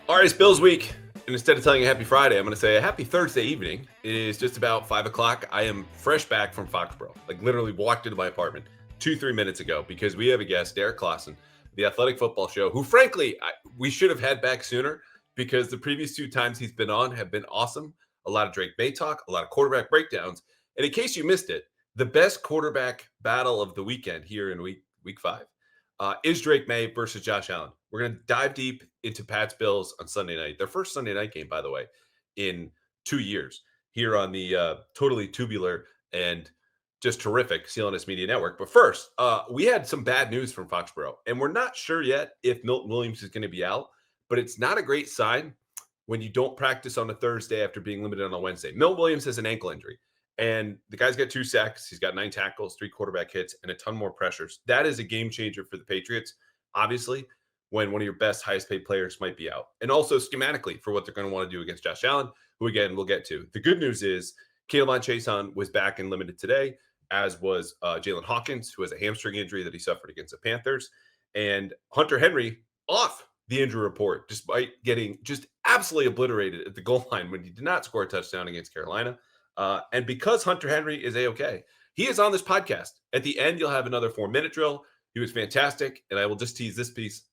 All right, it's Bills week. And instead of telling you happy Friday, I'm going to say a happy Thursday evening. It is just about 5 o'clock. I am fresh back from Foxborough. Like literally walked into my apartment 2-3 minutes ago because we have a guest, Derrik Klassen, the Athletic Football Show, who frankly, we should have had back sooner because the previous 2 times he's been on have been awesome. A lot of Drake Maye talk, a lot of quarterback breakdowns. And in case you missed it, the best quarterback battle of the weekend here in week 5 is Drake Maye versus Josh Allen. We're going to dive deep into Pat's Bills on Sunday night. Their first Sunday night game, by the way, in 2 years here on the totally tubular and just terrific CLNS Media Network. But first, we had some bad news from Foxborough, and we're not sure yet if Milton Williams is going to be out, but it's not a great sign when you don't practice on a Thursday after being limited on a Wednesday. Milton Williams has an ankle injury. And the guy's got 2 sacks. He's got 9 tackles, 3 quarterback hits, and a ton more pressures. That is a game changer for the Patriots, obviously, when one of your best, highest paid players might be out. And also schematically for what they're going to want to do against Josh Allen, who, again, we'll get to. The good news is K'Lavon Chaisson was back and limited today, as was Jalen Hawkins, who has a hamstring injury that he suffered against the Panthers. And Hunter Henry off the injury report, despite getting just absolutely obliterated at the goal line when he did not score a touchdown against Carolina. And because Hunter Henry is A-OK, he is on this podcast. At the end, you'll have another 4-minute drill. He was fantastic. And I will just tease this piece.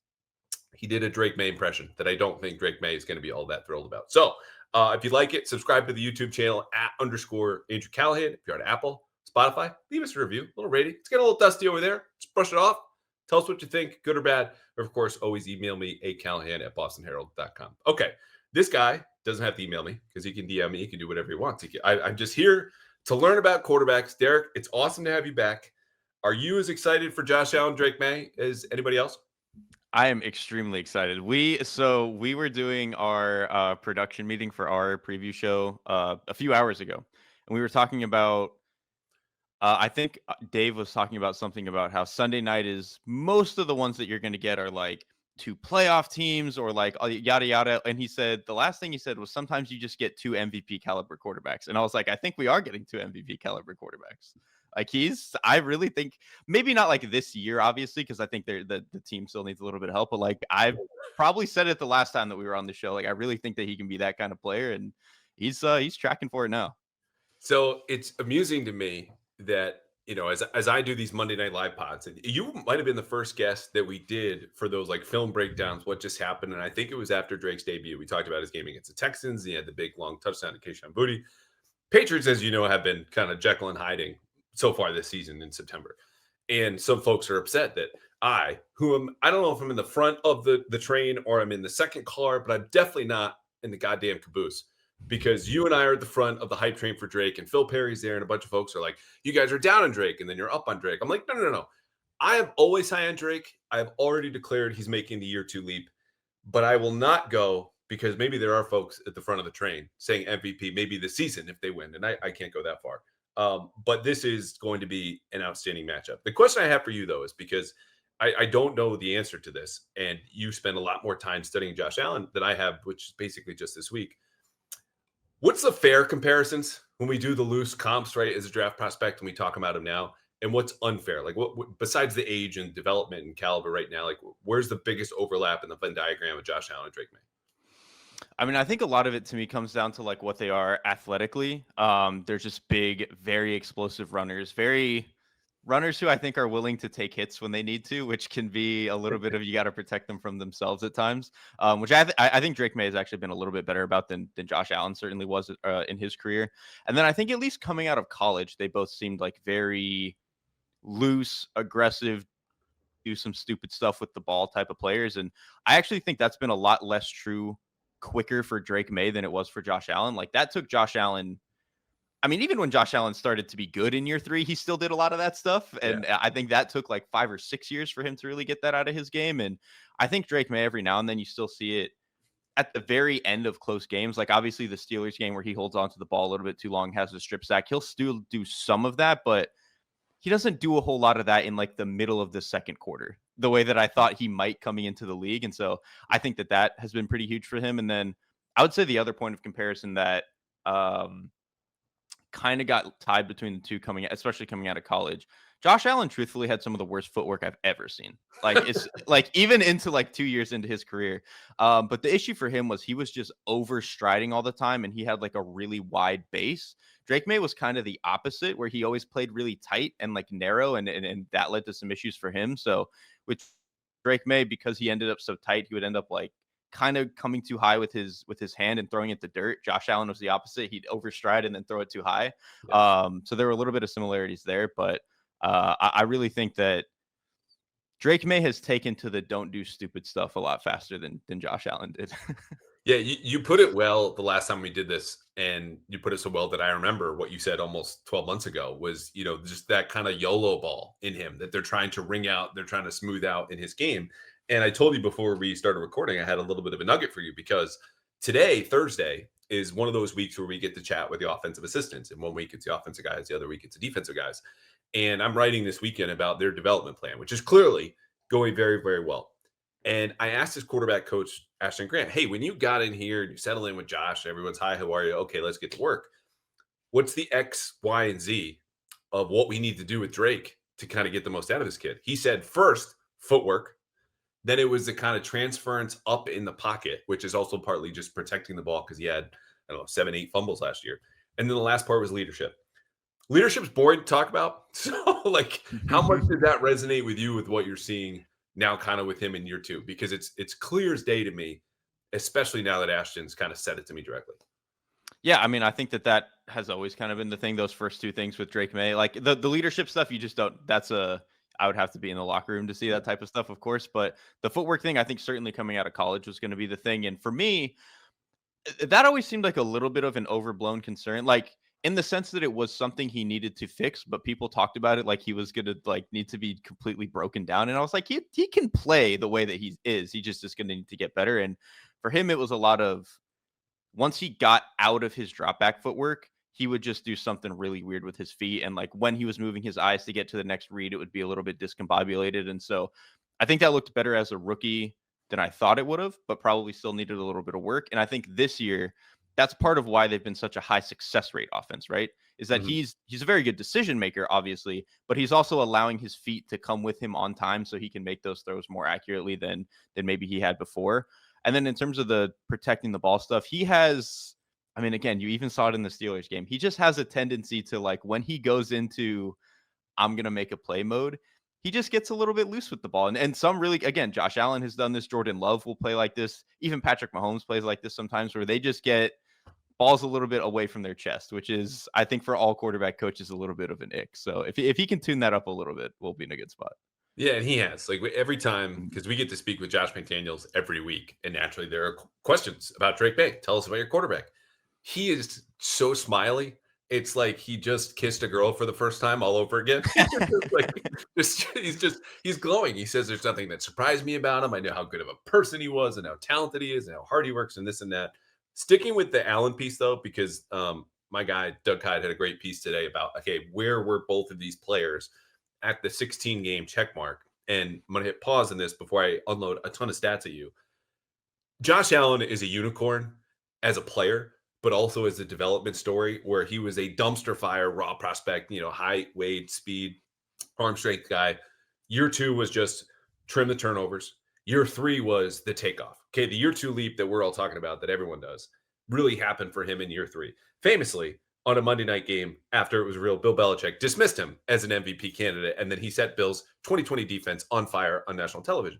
He did a Drake Maye impression that I don't think Drake Maye is going to be all that thrilled about. So if you like it, subscribe to the YouTube channel @_Andrew Callahan. If you're on Apple, Spotify, leave us a review, a little rating. It's getting a little dusty over there. Just brush it off. Tell us what you think, good or bad. Or, of course, always email me, acallahan@bostonherald.com. Okay, this guy doesn't have to email me because he can DM me. He can do whatever he wants. I'm just here to learn about quarterbacks. Derrik, it's awesome to have you back. Are you as excited for Josh Allen, Drake Maye as anybody else? I am extremely excited. We were doing our production meeting for our preview show a few hours ago, and we were talking about. I think Dave was talking about something about how Sunday night is most of the ones that you're going to get are like 2 playoff teams or like yada yada. And he said the last thing he said was sometimes you just get 2 MVP caliber quarterbacks, and I was like, I think we are getting 2 MVP caliber quarterbacks. Like I really think maybe not like this year, obviously, because I think the team still needs a little bit of help. But like I probably said it the last time that we were on the show, like I really think that he can be that kind of player, and he's tracking for it now. So it's amusing to me that, as I do these Monday Night Live pods, and you might have been the first guest that we did for those like film breakdowns, what just happened. And I think it was after Drake's debut. We talked about his game against the Texans. He had the big long touchdown to Keyshawn Boutte. Patriots, as you know, have been kind of Jekyll and hiding so far this season in September. And some folks are upset that I don't know if I'm in the front of the train or I'm in the second car, but I'm definitely not in the goddamn caboose because you and I are at the front of the hype train for Drake, and Phil Perry's there, and a bunch of folks are like, you guys are down on Drake, and then you're up on Drake. I'm like, no. I am always high on Drake. I have already declared he's making the year 2 leap, but I will not go because maybe there are folks at the front of the train saying MVP maybe this season if they win, and I can't go that far. But this is going to be an outstanding matchup. The question I have for you, though, is because I don't know the answer to this, and you spend a lot more time studying Josh Allen than I have, which is basically just this week. What's the fair comparisons when we do the loose comps, right, as a draft prospect, and we talk about him now? And what's unfair? Like, what besides the age and development and caliber right now, like, where's the biggest overlap in the Venn diagram of Josh Allen and Drake Maye? I mean, I think a lot of it to me comes down to like what they are athletically. They're just big, very explosive runners, very runners who I think are willing to take hits when they need to, which can be a little bit of you got to protect them from themselves at times. Which I think Drake Maye has actually been a little bit better about than Josh Allen certainly was in his career. And then I think at least coming out of college, they both seemed like very loose, aggressive, do some stupid stuff with the ball type of players. And I actually think that's been a lot less true quicker for Drake Maye than it was for Josh Allen. Like that took Josh Allen. I mean, even when Josh Allen started to be good in year 3, he still did a lot of that stuff. And I think that took like 5 or 6 years for him to really get that out of his game. And I think Drake Maye, every now and then you still see it at the very end of close games. Like obviously the Steelers game where he holds on to the ball a little bit too long, has a strip sack. He'll still do some of that, but he doesn't do a whole lot of that in like the middle of the second quarter, the way that I thought he might coming into the league. And so I think that has been pretty huge for him. And then I would say the other point of comparison that kind of got tied between the two especially coming out of college. Josh Allen truthfully had some of the worst footwork I've ever seen. Like it's like even into like 2 years into his career. But the issue for him was he was just overstriding all the time and he had like a really wide base. Drake Maye was kind of the opposite, where he always played really tight and like narrow, and that led to some issues for him. So with Drake Maye, because he ended up so tight, he would end up like kind of coming too high with his hand and throwing it to dirt. Josh Allen was the opposite. He'd overstride and then throw it too high. Yes. So there were a little bit of similarities there, but I really think that Drake Maye has taken to the don't do stupid stuff a lot faster than Josh Allen did. Yeah, you put it well the last time we did this, and you put it so well that I remember what you said almost 12 months ago was, just that kind of YOLO ball in him that they're trying to wring out, they're trying to smooth out in his game. And I told you before we started recording, I had a little bit of a nugget for you because today, Thursday, is one of those weeks where we get to chat with the offensive assistants. And one week it's the offensive guys, the other week it's the defensive guys. And I'm writing this weekend about their development plan, which is clearly going very, very well. And I asked his quarterback coach, Ashton Grant, hey, when you got in here and you settle in with Josh, everyone's, hi, how are you? Okay, let's get to work. What's the X, Y, and Z of what we need to do with Drake to kind of get the most out of this kid? He said, first, footwork. Then it was the kind of transference up in the pocket, which is also partly just protecting the ball because he had, I don't know, 7, 8 fumbles last year. And then the last part was leadership. Leadership's boring to talk about. So, like, how much did that resonate with you with what you're seeing now kind of with him in year 2? Because it's clear as day to me, especially now that Ashton's kind of said it to me directly. Yeah, I mean, I think that has always kind of been the thing, those first 2 things with Drake Maye. Like the leadership stuff, you just don't I would have to be in the locker room to see that type of stuff, of course. But the footwork thing, I think certainly coming out of college was going to be the thing. And for me, that always seemed like a little bit of an overblown concern. Like in the sense that it was something he needed to fix, but people talked about it like he was going to like need to be completely broken down. And I was like, he can play the way that he is. He just is going to need to get better. And for him, it was a lot of once he got out of his drop back footwork, he would just do something really weird with his feet. And like when he was moving his eyes to get to the next read, it would be a little bit discombobulated. And so I think that looked better as a rookie than I thought it would have, but probably still needed a little bit of work. And I think this year, that's part of why they've been such a high success rate offense, right? Is that he's a very good decision maker, obviously, but he's also allowing his feet to come with him on time so he can make those throws more accurately than maybe he had before. And then in terms of the protecting the ball stuff, he has, I mean, again, you even saw it in the Steelers game. He just has a tendency to like when he goes into I'm going to make a play mode, he just gets a little bit loose with the ball. And some really, again, Josh Allen has done this. Jordan Love will play like this. Even Patrick Mahomes plays like this sometimes where they just get balls a little bit away from their chest, which is, I think, for all quarterback coaches, a little bit of an ick. So if he can tune that up a little bit, we'll be in a good spot. Yeah, and he has. Like every time, because we get to speak with Josh McDaniels every week, and naturally there are questions about Drake Maye. Tell us about your quarterback. He is so smiley. It's like he just kissed a girl for the first time all over again. He's glowing. He says there's nothing that surprised me about him. I know how good of a person he was and how talented he is and how hard he works and this and that. Sticking with the Allen piece though, because my guy Doug Hyde had a great piece today about where were both of these players at the 16 game check mark. And I'm going to hit pause in this before I unload a ton of stats at you. Josh Allen is a unicorn as a player, but also as a development story where he was a dumpster fire, raw prospect, height, weight, speed, arm strength guy. Year 2 was just trim the turnovers. Year 3 was the takeoff. Okay, the year 2 leap that we're all talking about that everyone does really happened for him in year 3. Famously, on a Monday night game after it was real, Bill Belichick dismissed him as an MVP candidate, and then he set Bill's 2020 defense on fire on national television.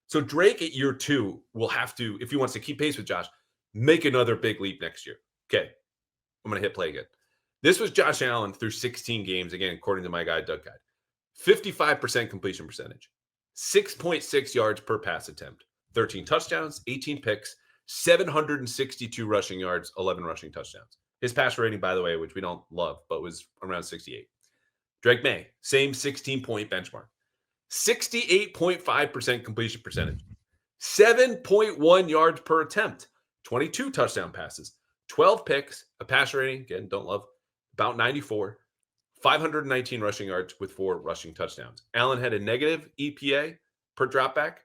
So Drake at year 2 will have to, if he wants to keep pace with Josh, make another big leap next year. Okay, I'm going to hit play again. This was Josh Allen through 16 games, again, according to my guy, Doug Hyde. 55% completion percentage, 6.6 yards per pass attempt, 13 touchdowns, 18 picks, 762 rushing yards, 11 rushing touchdowns. His passer rating, by the way, which we don't love, but was around 68. Drake Maye, same 16-point benchmark. 68.5% completion percentage. 7.1 yards per attempt. 22 touchdown passes. 12 picks. A passer rating, again, don't love, about 94. 519 rushing yards with 4 rushing touchdowns. Allen had a negative EPA per dropback.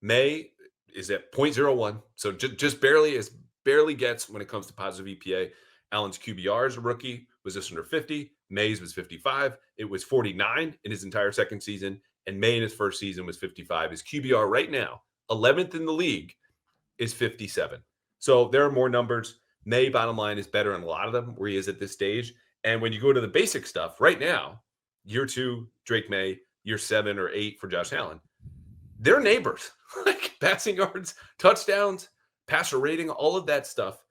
Maye is at 0.01. So just barely gets when it comes to positive EPA. Allen's QBR as a rookie was just under 50. Maye's was 55. It was 49 in his entire second season. And Maye in his first season was 55. His QBR right now, 11th in the league, is 57. So there are more numbers. Maye, bottom line, is better in a lot of them where he is at this stage. And when you go to the basic stuff right now, year 2, Drake Maye, year 7 or 8 for Josh Allen, they're neighbors. Like passing yards, touchdowns, passer rating, all of that stuff.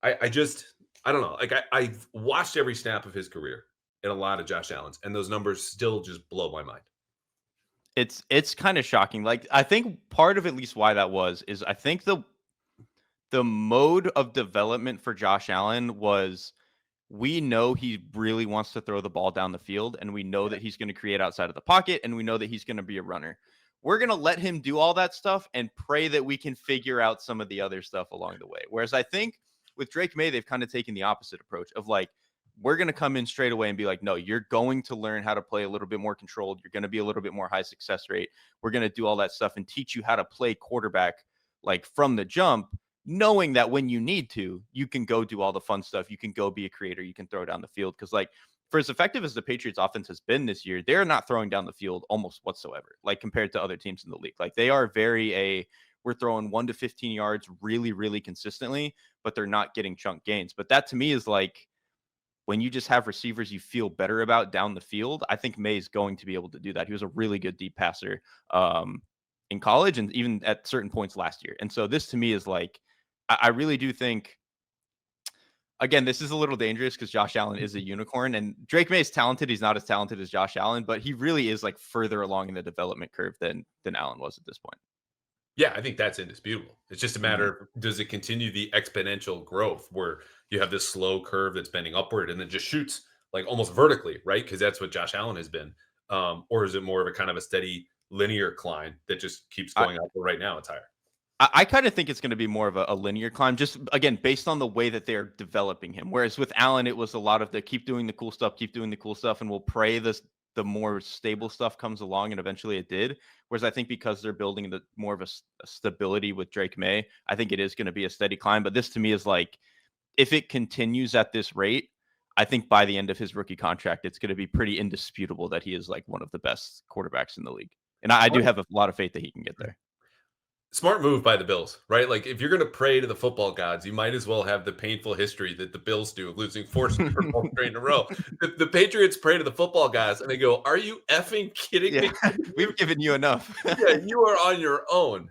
I don't know. Like I've watched every snap of his career and a lot of Josh Allen's, and those numbers still just blow my mind. It's kind of shocking. Like, I think part of at least why that is I think the mode of development for Josh Allen was, we know he really wants to throw the ball down the field, and we know that he's going to create outside of the pocket, and we know that he's going to be a runner. We're going to let him do all that stuff and pray that we can figure out some of the other stuff along the way. Whereas I think with Drake Maye, they've kind of taken the opposite approach of like, we're going to come in straight away and be like, no, you're going to learn how to play a little bit more controlled. You're going to be a little bit more high success rate. We're going to do all that stuff and teach you how to play quarterback like from the jump, knowing that when you need to, you can go do all the fun stuff. You can go be a creator. You can throw down the field. Because like, for as effective as the Patriots offense has been this year, they're not throwing down the field almost whatsoever, like compared to other teams in the league. Like, they are we're throwing 1 to 15 yards really, really consistently, but they're not getting chunk gains. But that to me is like, when you just have receivers you feel better about down the field, I think Maye's going to be able to do that. He was a really good deep passer in college and even at certain points last year. And so this to me is like, I really do think, again, this is a little dangerous because Josh Allen is a unicorn, and Drake Maye is talented. He's not as talented as Josh Allen, but he really is like further along in the development curve than Allen was at this point. Yeah, I think that's indisputable. It's just a matter of, does it continue the exponential growth where you have this slow curve that's bending upward and then just shoots like almost vertically, right? Because that's what Josh Allen has been. Or is it more of a kind of a steady linear climb that just keeps going up? But right now it's higher. I kind of think it's going to be more of a linear climb, just again, based on the way that they're developing him. Whereas with Allen, it was a lot of the keep doing the cool stuff, and we'll pray the more stable stuff comes along, and eventually it did. Whereas I think because they're building more of a stability with Drake Maye, I think it is going to be a steady climb. But this to me is like, if it continues at this rate, I think by the end of his rookie contract, it's going to be pretty indisputable that he is like one of the best quarterbacks in the league. And I do have a lot of faith that he can get there. Smart move by the Bills, right? Like, if you're going to pray to the football gods, you might as well have the painful history that the Bills do, losing 4 Super Bowls in a row. The Patriots pray to the football gods, and they go, "Are you effing kidding me? We've given you enough." Yeah, you are on your own.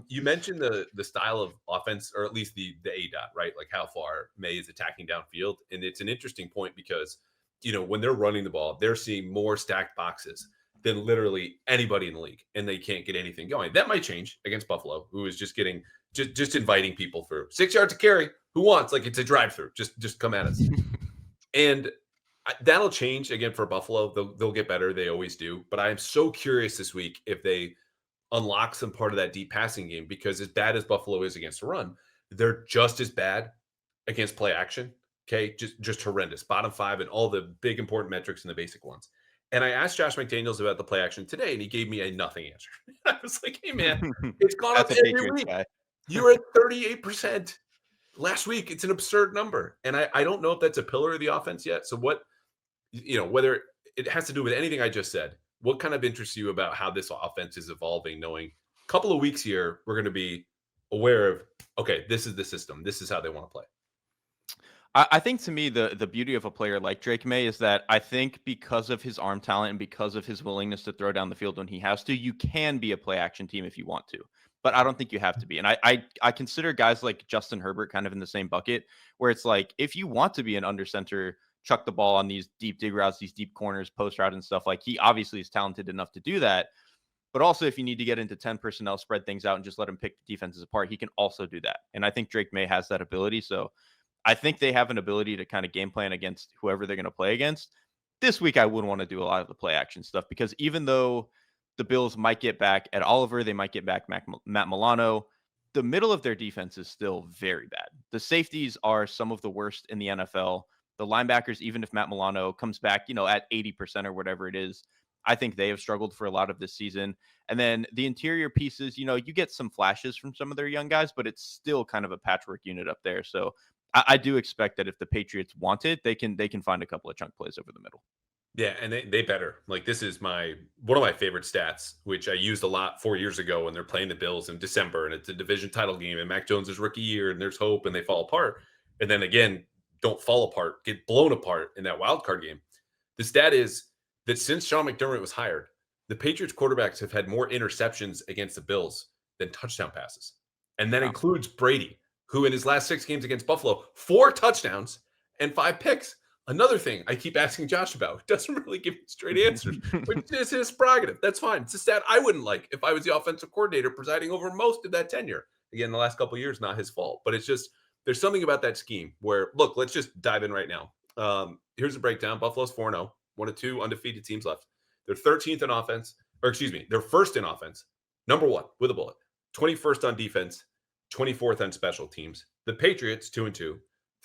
You mentioned the style of offense, or at least the A dot, right? Like how far Maye is attacking downfield, and it's an interesting point because when they're running the ball, they're seeing more stacked boxes than literally anybody in the league, and they can't get anything going. That might change against Buffalo, who is just getting just inviting people through 6 yards to carry. Who wants? Like, it's a drive-through. Just come at us. And that'll change again for Buffalo. They'll get better. They always do. But I am so curious this week if they unlock some part of that deep passing game, because as bad as Buffalo is against the run, they're just as bad against play action. Okay, just horrendous. Bottom 5 and all the big important metrics and the basic ones. And I asked Josh McDaniels about the play action today, and he gave me a nothing answer. I was like, "Hey, man, it's gone up every week. You're at 38% last week. It's an absurd number." And I don't know if that's a pillar of the offense yet. So what, whether it has to do with anything I just said, what kind of interests you about how this offense is evolving, knowing a couple of weeks here, we're going to be aware of, okay, this is the system. This is how they want to play. I think to me, the beauty of a player like Drake Maye is that I think because of his arm talent and because of his willingness to throw down the field when he has to, you can be a play action team if you want to. But I don't think you have to be. And I consider guys like Justin Herbert kind of in the same bucket, where it's like, if you want to be an under center, chuck the ball on these deep dig routes, these deep corners, post route and stuff, like, he obviously is talented enough to do that. But also, if you need to get into 10 personnel, spread things out and just let him pick the defenses apart, he can also do that. And I think Drake Maye has that ability. So I think they have an ability to kind of game plan against whoever they're going to play against. This week, I wouldn't want to do a lot of the play action stuff, because even though the Bills might get back Ed Oliver, they might get back Matt Milano, the middle of their defense is still very bad. The safeties are some of the worst in the NFL. The linebackers, even if Matt Milano comes back, at 80% or whatever it is, I think they have struggled for a lot of this season. And then the interior pieces, you get some flashes from some of their young guys, but it's still kind of a patchwork unit up there. So I do expect that if the Patriots want it, they can find a couple of chunk plays over the middle. Yeah, and they better. Like, this is one of my favorite stats, which I used a lot 4 years ago when they're playing the Bills in December, and it's a division title game, and Mac Jones' rookie year, and there's hope, and they fall apart, and then again don't fall apart, get blown apart in that wild card game. The stat is that since Sean McDermott was hired, the Patriots quarterbacks have had more interceptions against the Bills than touchdown passes, and that Wow. includes Brady, who in his last 6 games against Buffalo, 4 touchdowns and 5 picks. Another thing I keep asking Josh about, doesn't really give me straight answers, which is his prerogative. That's fine. It's a stat I wouldn't like if I was the offensive coordinator presiding over most of that tenure. Again, the last couple of years, not his fault, but it's just there's something about that scheme where, look, let's just dive in right now. Here's a breakdown. Buffalo's 4-0, one of 2 undefeated teams left. They're 13th in offense, or excuse me, they're first in offense, number 1 with a bullet, 21st on defense, 24th on special teams. The Patriots, 2-2,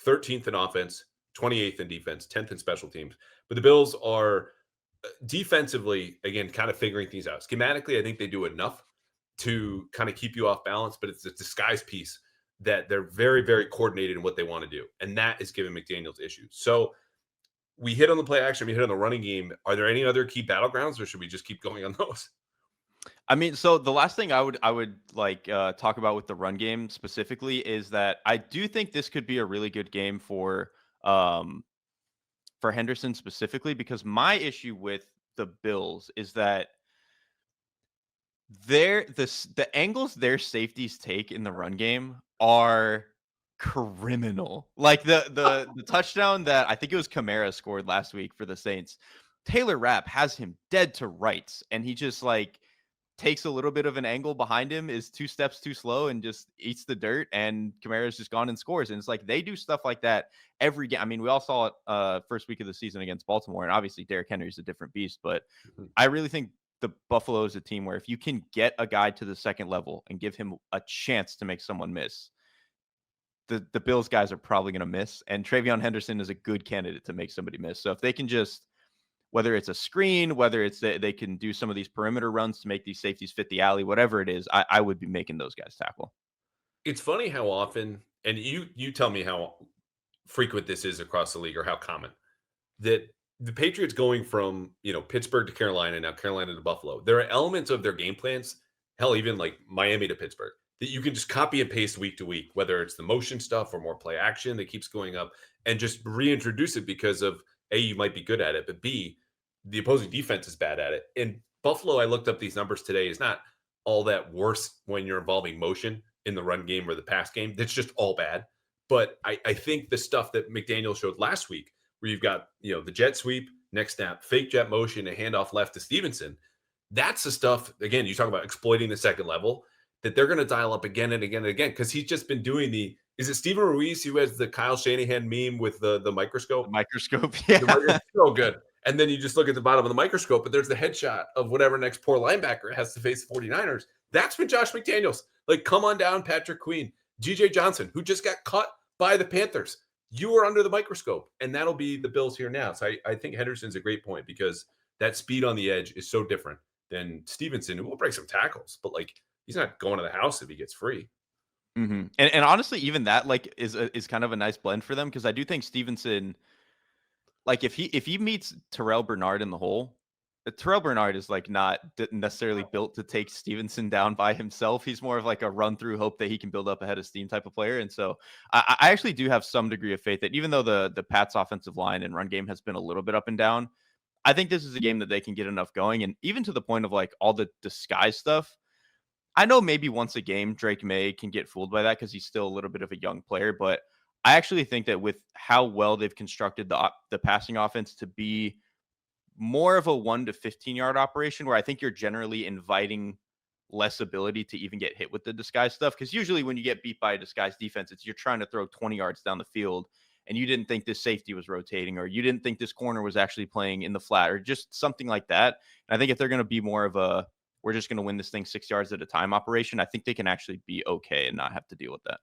13th in offense, 28th in defense, 10th in special teams. But the Bills are defensively, again, kind of figuring things out. Schematically, I think they do enough to kind of keep you off balance, but it's a disguise piece that they're very, very coordinated in what they want to do. And that is giving McDaniels issues. So we hit on the play action, we hit on the running game. Are there any other key battlegrounds, or should we just keep going on those? I mean, so the last thing I would like talk about with the run game specifically is that I do think this could be a really good game um, for Henderson specifically, because my issue with the Bills is that the angles their safeties take in the run game are criminal. Like the touchdown that I think it was Kamara scored last week for the Saints. Taylor Rapp has him dead to rights, and he just like takes a little bit of an angle behind him, is 2 steps too slow, and just eats the dirt, and Kamara's just gone and scores. And it's like they do stuff like that every game. I mean, we all saw it first week of the season against Baltimore, and obviously Derrick Henry is a different beast, but I really think the Buffalo is a team where if you can get a guy to the second level and give him a chance to make someone miss, the Bills guys are probably going to miss. And Travion Henderson is a good candidate to make somebody miss. So if they can just, whether it's a screen, whether it's they can do some of these perimeter runs to make these safeties fit the alley, whatever it is, I would be making those guys tackle. It's funny how often, and you tell me how frequent this is across the league, or how common, that the Patriots going from, Pittsburgh to Carolina, now Carolina to Buffalo, there are elements of their game plans, hell, even like Miami to Pittsburgh, that you can just copy and paste week to week, whether it's the motion stuff or more play action that keeps going up, and just reintroduce it because of A, you might be good at it, but B, the opposing defense is bad at it. And Buffalo, I looked up these numbers today, is not all that worse when you're involving motion in the run game or the pass game. That's just all bad. But I think the stuff that McDaniel showed last week, where you've got, the jet sweep, next snap, fake jet motion, a handoff left to Stevenson, that's the stuff, again, you talk about exploiting the second level, that they're going to dial up again and again and again, because he's just been doing is it Steven Ruiz who has the Kyle Shanahan meme with the microscope? The microscope, yeah. So good. And then you just look at the bottom of the microscope, and there's the headshot of whatever next poor linebacker has to face the 49ers. That's been Josh McDaniels. Like, come on down, Patrick Queen, GJ Johnson, who just got cut by the Panthers. You are under the microscope, and that'll be the Bills here now. So I think Henderson's a great point, because that speed on the edge is so different than Stevenson, who will break some tackles, but like, he's not going to the house if he gets free. Mm-hmm. And honestly, even that like is kind of a nice blend for them, because I do think Stevenson, like if he meets Terrell Bernard in the hole, Terrell Bernard is like not necessarily built to take Stevenson down by himself. He's more of like a run through, hope that he can build up ahead of steam type of player. And so I actually do have some degree of faith that even though the Pats offensive line and run game has been a little bit up and down, I think this is a game that they can get enough going. And even to the point of like all the disguise stuff, I know maybe once a game Drake Maye can get fooled by that because he's still a little bit of a young player, but I actually think that with how well they've constructed the passing offense to be more of a 1 to 15-yard operation, where I think you're generally inviting less ability to even get hit with the disguise stuff. Because usually when you get beat by a disguise defense, it's you're trying to throw 20 yards down the field, and you didn't think this safety was rotating, or you didn't think this corner was actually playing in the flat, or just something like that. And I think if they're going to be more of a, we're just going to win this thing 6 yards at a time operation, I think they can actually be okay and not have to deal with that.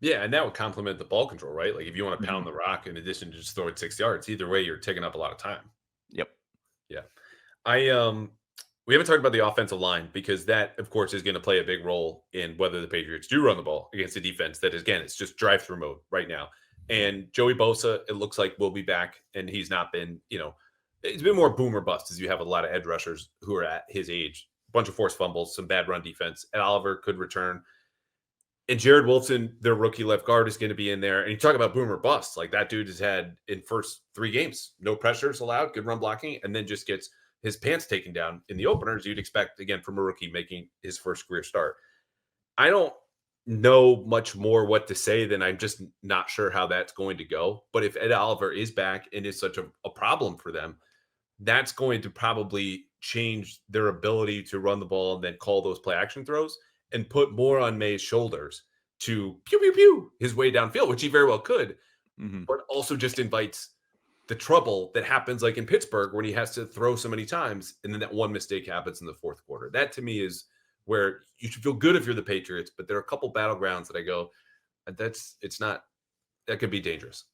Yeah, and that would complement the ball control, right? Like, if you want to pound the rock in addition to just throw it 6 yards, either way, you're taking up a lot of time. Yep. Yeah. We haven't talked about the offensive line, because that, of course, is going to play a big role in whether the Patriots do run the ball against a defense that is, again, it's just drive-through mode right now. And Joey Bosa, it looks like will be back, and he's not been, it's been more boom or bust as you have a lot of edge rushers who are at his age. A bunch of forced fumbles, some bad run defense. Ed Oliver could return. And Jared Wolfson, their rookie left guard, is going to be in there. And you talk about boom or bust. Like that dude has had in first 3 games, no pressures allowed, good run blocking, and then just gets his pants taken down in the openers. You'd expect, again, from a rookie making his first career start. I don't know much more what to say than I'm just not sure how that's going to go. But if Ed Oliver is back and is such a problem for them, that's going to probably change their ability to run the ball and then call those play action throws and put more on Maye's shoulders to pew, pew, pew his way downfield, which he very well could, but also just invites the trouble that happens like in Pittsburgh when he has to throw so many times and then that one mistake happens in the fourth quarter. That to me is where you should feel good if you're the Patriots, but there are a couple battlegrounds that I go, that could be dangerous.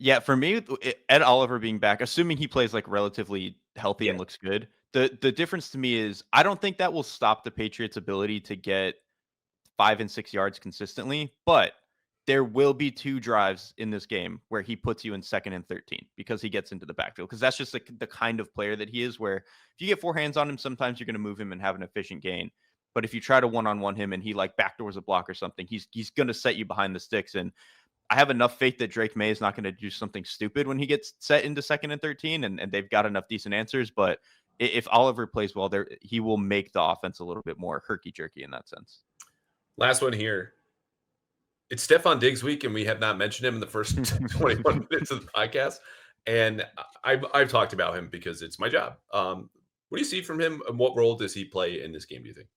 Yeah, for me, Ed Oliver being back, assuming he plays like relatively healthy and looks good, the difference to me is I don't think that will stop the Patriots' ability to get 5 and 6 yards consistently, but there will be 2 drives in this game where he puts you in 2nd and 13 because he gets into the backfield. Because that's just the kind of player that he is, where if you get 4 hands on him, sometimes you're going to move him and have an efficient gain. But if you try to one-on-one him and he like backdoors a block or something, he's going to set you behind the sticks. And I have enough faith that Drake Maye is not going to do something stupid when he gets set into 2nd and 13, and they've got enough decent answers. But if Oliver plays well there, he will make the offense a little bit more herky-jerky in that sense. Last one here. It's Stefon Diggs week, and we have not mentioned him in the first 21 minutes of the podcast. And I've talked about him because it's my job. What do you see from him, and what role does he play in this game, do you think?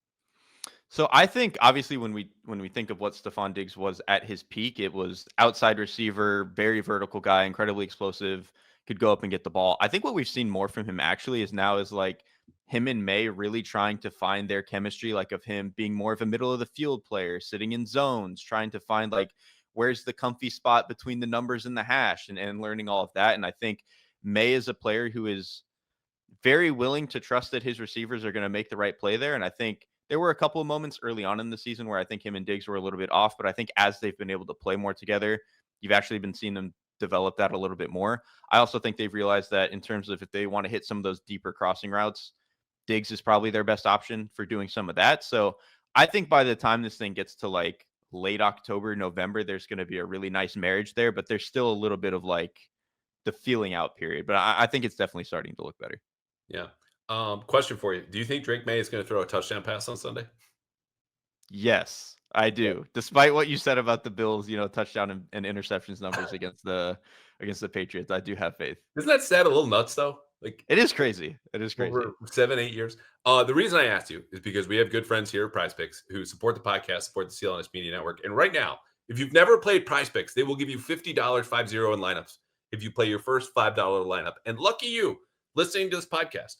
So I think obviously when we think of what Stefon Diggs was at his peak, it was outside receiver, very vertical guy, incredibly explosive, could go up and get the ball. I think what we've seen more from him actually is now is like him and Maye really trying to find their chemistry, like of him being more of a middle of the field player, sitting in zones, trying to find like where's the comfy spot between the numbers and the hash and learning all of that. And I think Maye is a player who is very willing to trust that his receivers are going to make the right play there. And I think there were a couple of moments early on in the season where I think him and Diggs were a little bit off, but I think as they've been able to play more together, you've actually been seeing them develop that a little bit more. I also think they've realized that in terms of if they want to hit some of those deeper crossing routes, Diggs is probably their best option for doing some of that. So I think by the time this thing gets to like late October, November, there's going to be a really nice marriage there, but there's still a little bit of like the feeling out period. But I think it's definitely starting to look better. Yeah. Question for you. Do you think Drake Maye is going to throw a touchdown pass on Sunday? Yes, I do. Yeah. Despite what you said about the Bills, touchdown and interceptions numbers against the Patriots, I do have faith. Isn't that stat a little nuts though? Like it is crazy. It is crazy. Over 7-8 years. The reason I asked you is because we have good friends here at Prizepicks who support the podcast, support the CLNS Media Network. And right now, if you've never played Prizepicks, they will give you $50 5-0 in lineups if you play your first $5 lineup. And lucky you, listening to this podcast,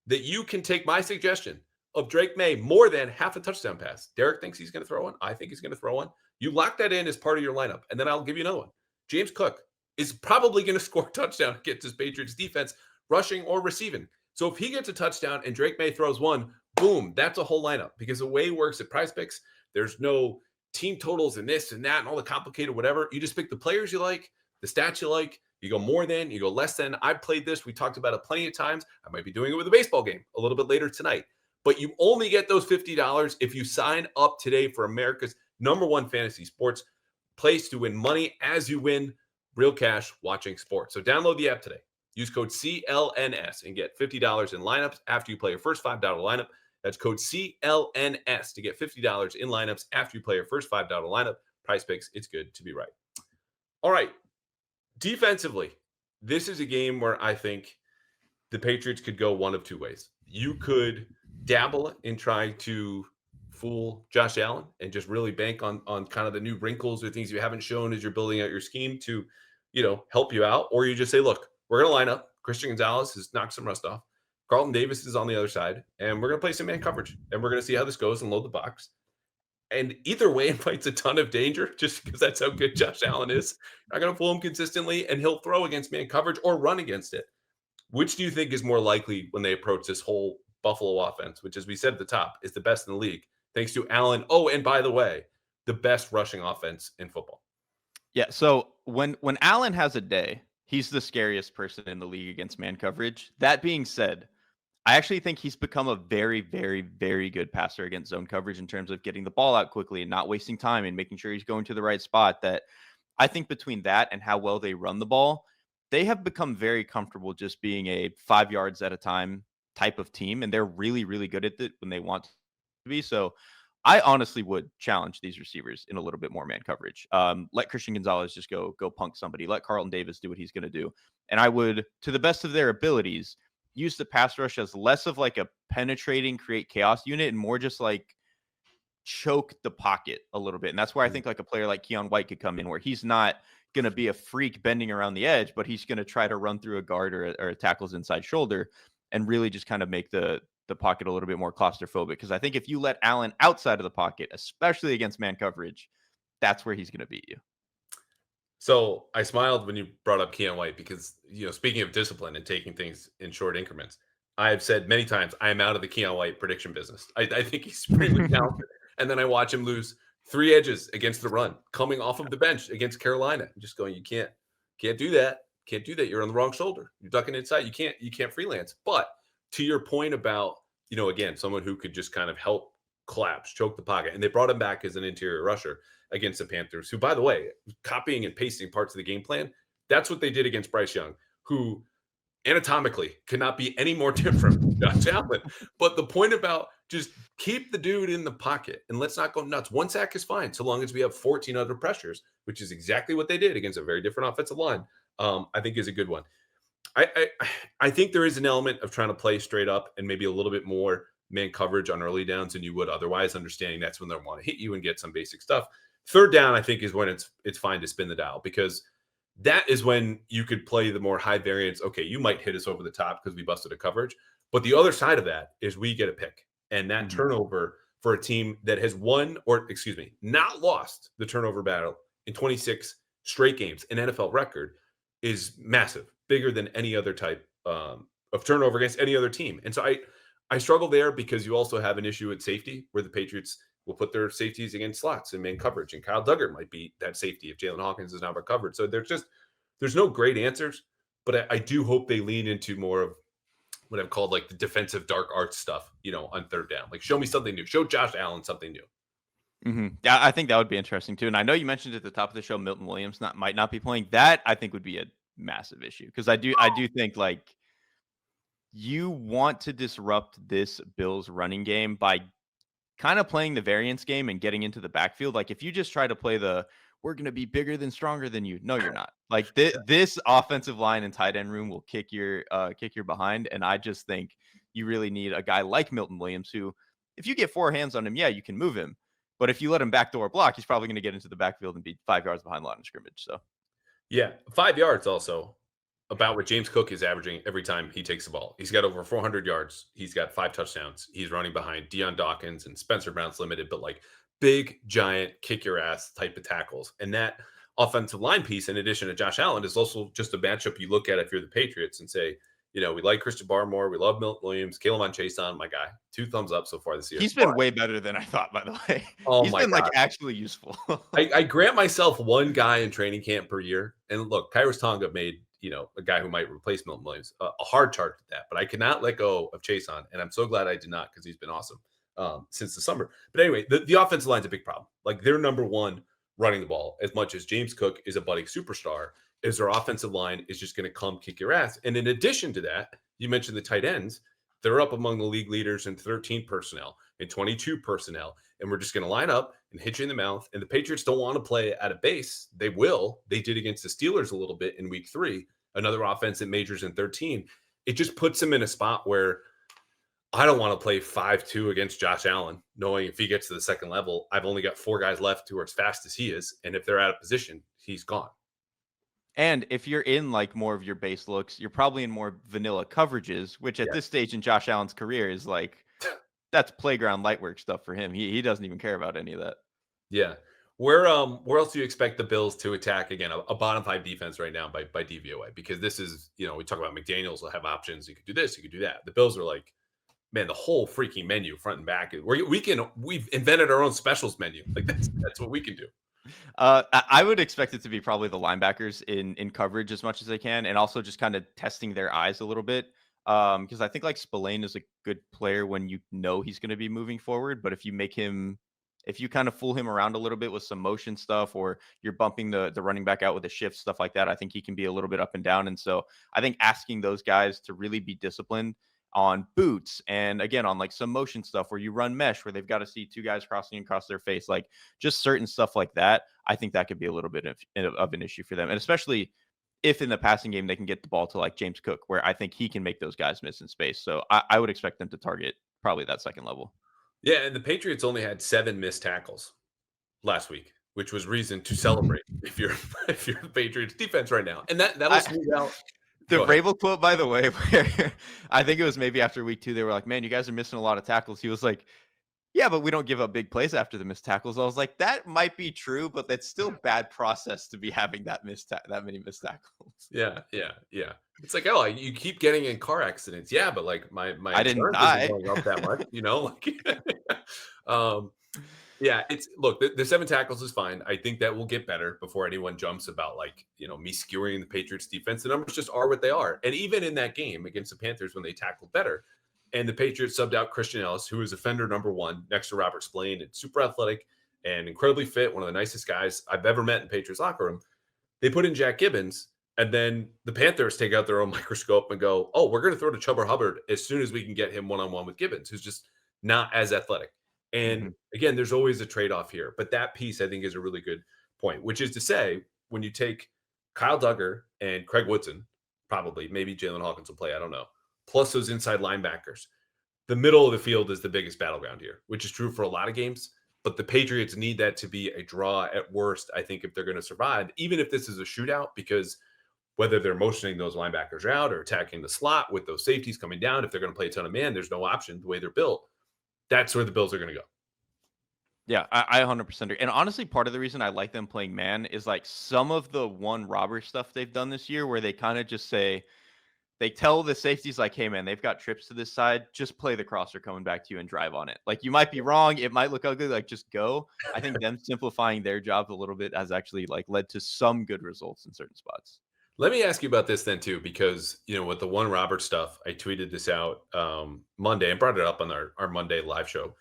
that you can take my suggestion of Drake Maye more than half a touchdown pass. Derek thinks he's going to throw one. I think he's going to throw one. You lock that in as part of your lineup, and then I'll give you another one. James Cook is probably going to score a touchdown against his Patriots defense, rushing or receiving. So if he gets a touchdown and Drake Maye throws one, boom, that's a whole lineup. Because the way it works at Prizepicks, there's no team totals and this and that and all the complicated whatever. You just pick the players you like, the stats you like. You go more than, you go less than. I've played this. We talked about it plenty of times. I might be doing it with a baseball game a little bit later tonight. But you only get those $50 if you sign up today for America's #1 fantasy sports place to win money as you win real cash watching sports. So download the app today. Use code CLNS and get $50 in lineups after you play your first $5 lineup. That's code CLNS to get $50 in lineups after you play your first $5 lineup. Prizepicks, it's good to be right. All right. Defensively, this is a game where I think the Patriots could go one of two ways. You could dabble in trying to fool Josh Allen and just really bank on kind of the new wrinkles or things you haven't shown as you're building out your scheme to, help you out. Or you just say, look, we're going to line up. Christian Gonzalez has knocked some rust off. Carlton Davis is on the other side, and we're going to play some man coverage, and we're going to see how this goes and load the box. And either way invites a ton of danger just because that's how good Josh Allen is. Not going to fool him consistently, and he'll throw against man coverage or run against it. Which do you think is more likely when they approach this whole Buffalo offense, which, as we said at the top, is the best in the league, thanks to Allen? Oh, and by the way, the best rushing offense in football. Yeah, so when Allen has a day, he's the scariest person in the league against man coverage. That being said, I actually think he's become a very, very, very good passer against zone coverage in terms of getting the ball out quickly and not wasting time and making sure he's going to the right spot. That I think between that and how well they run the ball, they have become very comfortable just being a 5 yards at a time type of team. And they're really, really good at it when they want to be. So I honestly would challenge these receivers in a little bit more man coverage. Let Christian Gonzalez just go punk somebody. Let Carlton Davis do what he's going to do. And I would, to the best of their abilities, use the pass rush as less of like a penetrating, create chaos unit and more just like choke the pocket a little bit. And that's where I think like a player like Keon White could come in, where he's not going to be a freak bending around the edge, but he's going to try to run through a guard or a tackle's inside shoulder and really just kind of make the pocket a little bit more claustrophobic. Because I think if you let Allen outside of the pocket, especially against man coverage, that's where he's going to beat you. So I smiled when you brought up Keon White because, speaking of discipline and taking things in short increments, I've said many times I am out of the Keon White prediction business. I think he's supremely talented. And then I watch him lose 3 edges against the run, coming off of the bench against Carolina. I'm just going, you can't do that. Can't do that. You're on the wrong shoulder. You're ducking inside. You can't freelance. But to your point about, again, someone who could just kind of help collapse, choke the pocket. And they brought him back as an interior rusher against the Panthers, who, by the way, copying and pasting parts of the game plan. That's what they did against Bryce Young, who anatomically could not be any more different from Josh Allen. But the point about just keep the dude in the pocket and let's not go nuts. 1 sack is fine so long as we have 14 other pressures, which is exactly what they did against a very different offensive line. I think is a good one. I think there is an element of trying to play straight up and maybe a little bit more man coverage on early downs than you would otherwise, understanding that's when they want to hit you and get some basic stuff. 3rd down, I think, is when it's fine to spin the dial, because that is when you could play the more high variance. Okay, you might hit us over the top because we busted a coverage, but the other side of that is we get a pick, and that turnover for a team that has not lost the turnover battle in 26 straight games, an NFL record, is massive, bigger than any other type of turnover against any other team. And so I struggle there because you also have an issue at safety where the Patriots will put their safeties against slots and man coverage, and Kyle Duggar might be that safety if Jalen Hawkins is not recovered. So there's no great answers, but I do hope they lean into more of what I've called like the defensive dark arts stuff, on 3rd down. Like, show me something new. Show Josh Allen something new. Yeah, I think that would be interesting too. And I know you mentioned at the top of the show, Milton Williams might not be playing. That I think would be a massive issue, because I do think like you want to disrupt this Bills running game by kind of playing the variance game and getting into the backfield. Like if you just try to play we're going to be bigger than stronger than you. No, you're not. Like this offensive line and tight end room will kick your behind. And I just think you really need a guy like Milton Williams, who, if you get 4 hands on him, yeah, you can move him. But if you let him backdoor block, he's probably going to get into the backfield and be 5 yards behind the line of scrimmage. So, yeah, 5 yards also about what James Cook is averaging every time he takes the ball. He's got over 400 yards. He's got 5 touchdowns. He's running behind Deion Dawkins and Spencer Brown's limited, but like big, giant, kick your ass type of tackles. And that offensive line piece, in addition to Josh Allen, is also just a matchup you look at if you're the Patriots and say, we like Christian Barmore. We love Milton Williams. Kalen Chason, my guy. 2 thumbs up so far this year. He's been way better than I thought, by the way. Oh, he's been like actually useful. I grant myself 1 guy in training camp per year. And look, Kyrus Tonga made, a guy who might replace Milton Williams a hard charge at that. But I cannot let go of Chason. And I'm so glad I did not, because he's been awesome since the summer. But anyway, the offensive line's a big problem. Like, they're number 1 running the ball. As much as James Cook is a budding superstar, is their offensive line is just going to come kick your ass. And in addition to that, you mentioned the tight ends. They're up among the league leaders in 13 personnel and 22 personnel. And we're just going to line up and hit you in the mouth. And the Patriots don't want to play at a base. They will. They did against the Steelers a little bit in week 3, another offense that majors in 13. It just puts them in a spot where I don't want to play 5-2 against Josh Allen, knowing if he gets to the second level, I've only got 4 guys left who are as fast as he is. And if they're out of position, he's gone. And if you're in like more of your base looks, you're probably in more vanilla coverages, which at this stage in Josh Allen's career is like, that's playground light work stuff for him. He doesn't even care about any of that. Yeah. Where else do you expect the Bills to attack? Again, a bottom 5 defense right now by DVOA, because this is, we talk about McDaniels will have options. You could do this, you could do that. The Bills are like, man, the whole freaking menu front and back. We've invented our own specials menu. Like that's what we can do. I would expect it to be probably the linebackers in coverage as much as they can, and also just kind of testing their eyes a little bit. Because I think like Spillane is a good player when you know he's going to be moving forward, but if you kind of fool him around a little bit with some motion stuff, or you're bumping the running back out with a shift, stuff like that, I think he can be a little bit up and down. And so I think asking those guys to really be disciplined on boots and again on like some motion stuff where you run mesh where they've got to see two guys crossing across their face, like just certain stuff like that. I think that could be a little bit of an issue for them, and especially if in the passing game they can get the ball to like James Cook, where I think he can make those guys miss in space. So I would expect them to target probably that second level. Yeah, and the Patriots only had 7 missed tackles last week, which was reason to celebrate if you're if you're the Patriots defense right now. And that'll I, smooth out. the Go ahead. Vrabel quote, by the way, where I think it was maybe after week 2, they were like, "Man, you guys are missing a lot of tackles." He was like, "Yeah, but we don't give up big plays after the missed tackles." I was like, "That might be true, but that's still bad process to be having that many missed tackles." Yeah, yeah, yeah. It's like, oh, you keep getting in car accidents. Yeah, but like my I didn't insurance isn't die. going up that much, you know? Like, um, yeah, it's look, the 7 tackles is fine. I think that will get better before anyone jumps about like, me skewering the Patriots defense. The numbers just are what they are. And even in that game against the Panthers when they tackled better, and the Patriots subbed out Christian Ellis, who is offender number 1 next to Robert Spillane, and super athletic and incredibly fit, one of the nicest guys I've ever met in Patriots locker room. They put in Jack Gibbons, and then the Panthers take out their own microscope and go, "Oh, we're going to throw to Chuba Hubbard as soon as we can get him one-on-one with Gibbons, who's just not as athletic." And Mhm. again, there's always a trade-off here, but that piece I think is a really good point, which is to say, when you take Kyle Duggar and Craig Woodson, probably maybe Jalen Hawkins will play, I don't know, plus those inside linebackers, the middle of the field is the biggest battleground here, which is true for a lot of games. But the Patriots need that to be a draw at worst, I think, if they're going to survive, even if this is a shootout, because whether they're motioning those linebackers out or attacking the slot with those safeties coming down, if they're going to play a ton of man, there's no option the way they're built. That's where the Bills are going to go. Yeah, I 100% agree. And honestly, part of the reason I like them playing man is like some of the one robber stuff they've done this year where they kind of just say, they tell the safeties like, "Hey man, they've got trips to this side. Just play the crosser coming back to you and drive on it. Like you might be wrong, it might look ugly, like just go." I think them simplifying their job a little bit has actually like led to some good results in certain spots. Let me ask you about this then too, because with the one Robert stuff, I tweeted this out Monday and brought it up on our Monday live show.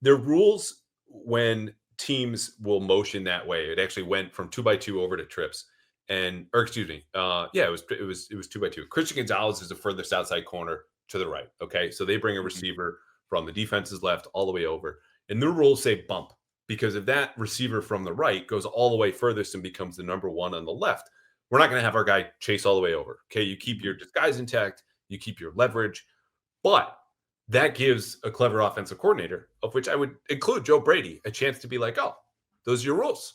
The rules when teams will motion that way, it actually went from 2x2 over to trips. And or excuse me, yeah, it was 2x2. Christian Gonzalez is the furthest outside corner to the right. Okay. So they bring a Mhm. receiver from the defense's left all the way over. And the rules say bump, because if that receiver from the right goes all the way furthest and becomes the number 1 on the left, we're not going to have our guy chase all the way over. Okay. You keep your Mhm. disguise intact, you keep your leverage, but that gives a clever offensive coordinator, of which I would include Joe Brady, a chance to be like, "Oh, those are your rules.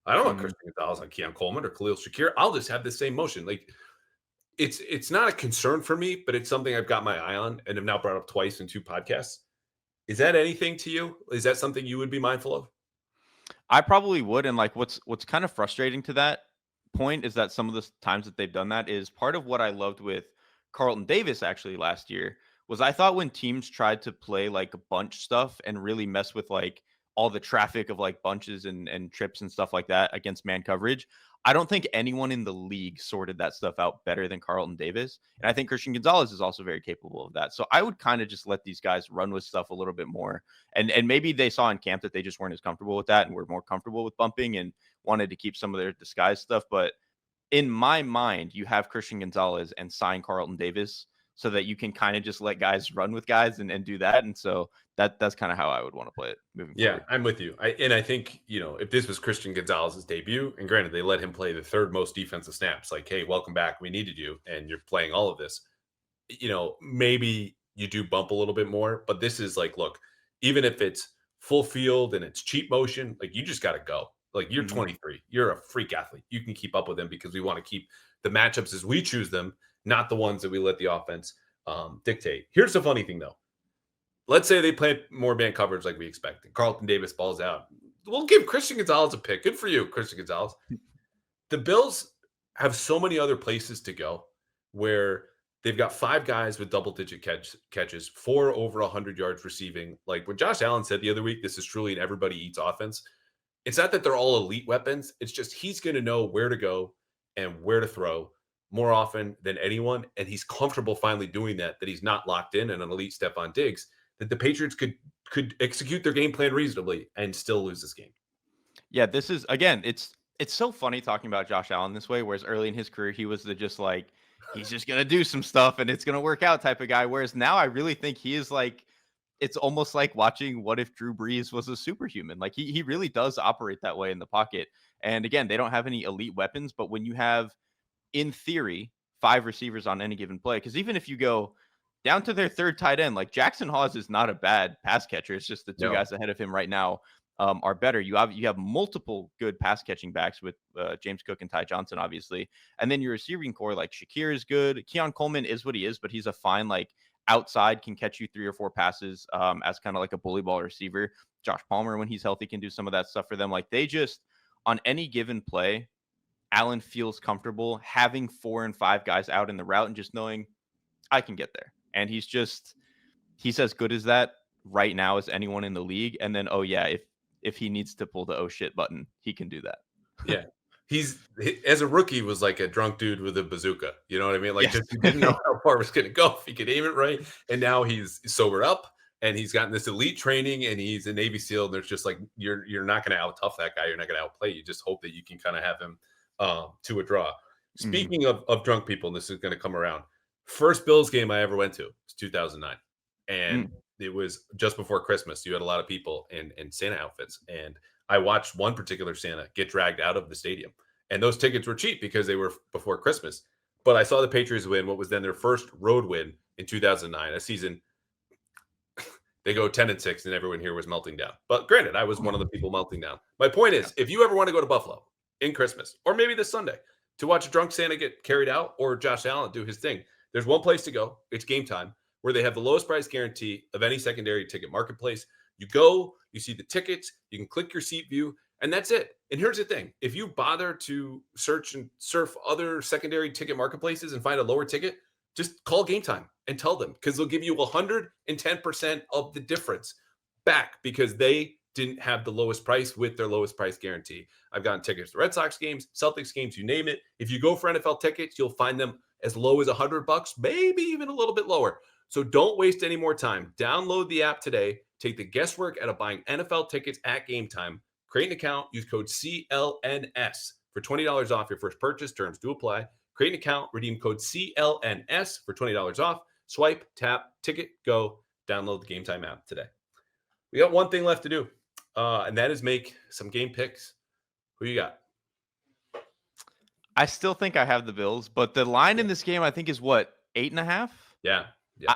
I don't want Mhm. Christian Gonzalez on Keon Coleman or Khalil Shakir. I'll just have the same motion." Like it's not a concern for me, but it's something I've got my eye on and have now brought up twice in 2 podcasts. Is that anything to you? Is that something you would be mindful of? I probably would, and like what's kind of frustrating to that point is that some of the times that they've done that is part of what I loved with Carlton Davis actually last year was I thought when teams tried to play like bunch stuff and really mess with like all the traffic of like bunches and trips and stuff like that against man coverage, I don't think anyone in the league sorted that stuff out better than Carlton Davis. And I think Christian Gonzalez is also very capable of that. So I would kind of just let these guys run with stuff a little bit more, and maybe they saw in camp that they just weren't as comfortable with that and were more comfortable with bumping and wanted to keep some of their disguise stuff. But in my mind, you have Christian Gonzalez and sign Carlton Davis so that you can kind of just let guys run with guys and do that. And so that's kind of how I would want to play it moving Yeah, forward. I'm with you. I think, if this was Christian Gonzalez's debut, and granted they let him play the third most defensive snaps, like, "Hey, welcome back. We needed you and you're playing all of this." Maybe you do bump a little bit more, but this is like, look, even if it's full field and it's cheap motion, like you just got to go. Like you're Mhm. 23, you're a freak athlete. You can keep up with them because we want to keep the matchups as we choose them, not the ones that we let the offense dictate. Here's the funny thing though. Let's say they play more man coverage like we expected. Carlton Davis balls out. We'll give Christian Gonzalez a pick. Good for you, Christian Gonzalez. The Bills have so many other places to go where they've got 5 guys with double-digit catches, 4 over 100 yards receiving. Like what Josh Allen said the other week, this is truly an everybody eats offense. it's not that they're all elite weapons. It's just he's going to know where to go and where to throw more often than anyone. And he's comfortable finally doing that, that he's not locked in and an elite Stefon Diggs, that the Patriots could execute their game plan reasonably and still lose this game. Yeah, this is again, it's so funny talking about Josh Allen this way, whereas early in his career he was the just like he's just gonna do some stuff and it's gonna work out type of guy. Whereas now I really think he is like it's almost like watching what if Drew Brees was a superhuman. Like he really does operate that way in the pocket. And again, they don't have any elite weapons, but when you have, in theory, 5 receivers on any given play, because even if you go down to their third tight end, like Jackson Hawes is not a bad pass catcher. It's just the two No. guys ahead of him right now are better. You have multiple good pass catching backs with James Cook and Ty Johnson, obviously, and then your receiving core like Shakir is good. Keon Coleman is what he is, but he's a fine like outside can catch you 3 or 4 passes as kind of like a bully ball receiver. Josh Palmer, when he's healthy, can do some of that stuff for them. Like they just on any given play, Allen feels comfortable having 4 and 5 guys out in the route and just knowing I can get there. And he's as good as that right now as anyone in the league. And then, oh yeah, if he needs to pull the oh shit button, he can do that. Yeah. He, as a rookie, was like a drunk dude with a bazooka. You know what I mean? Like, Yes. just he didn't know how far it was going to go if he could aim it right. And now he's sobered up and he's gotten this elite training and he's a Navy SEAL. And there's just like, you're not going to out tough that guy. You're not going to outplay. You just hope that you can kind of have him to a draw. Speaking of drunk people, and this is going to come around. First Bills game I ever went to was 2009. And it was just before Christmas. You had a lot of people in Santa outfits. And I watched one particular Santa get dragged out of the stadium. And those tickets were cheap because they were before Christmas. But I saw the Patriots win what was then their first road win in 2009, a season they go 10-6 and everyone here was melting down. But granted, I was one of the people melting down. My point is, if you ever want to go to Buffalo in Christmas or maybe this Sunday to watch a drunk Santa get carried out or Josh Allen do his thing, there's one place to go. It's Gametime, where they have the lowest price guarantee of any secondary ticket marketplace. You go, you see the tickets, you can click your seat view, and that's it. And here's the thing. If you bother to search and surf other secondary ticket marketplaces and find a lower ticket, just call Gametime and tell them because they'll give you 110% of the difference back because they didn't have the lowest price with their lowest price guarantee. I've gotten tickets to Red Sox games, Celtics games, you name it. If you go for NFL tickets, you'll find them as low as $100, maybe even a little bit lower. So don't waste any more time. Download the app today. Take the guesswork out of buying NFL tickets at Gametime. Create an account. Use code CLNS for $20 off your first purchase. Terms do apply. Create an account. Redeem code CLNS for $20 off. Swipe, tap, ticket, go. Download the Gametime app today. We got one thing left to do, and that is make some game picks. Who you got? I still think I have the Bills, but the line in this game I think is what, 8.5? Yeah.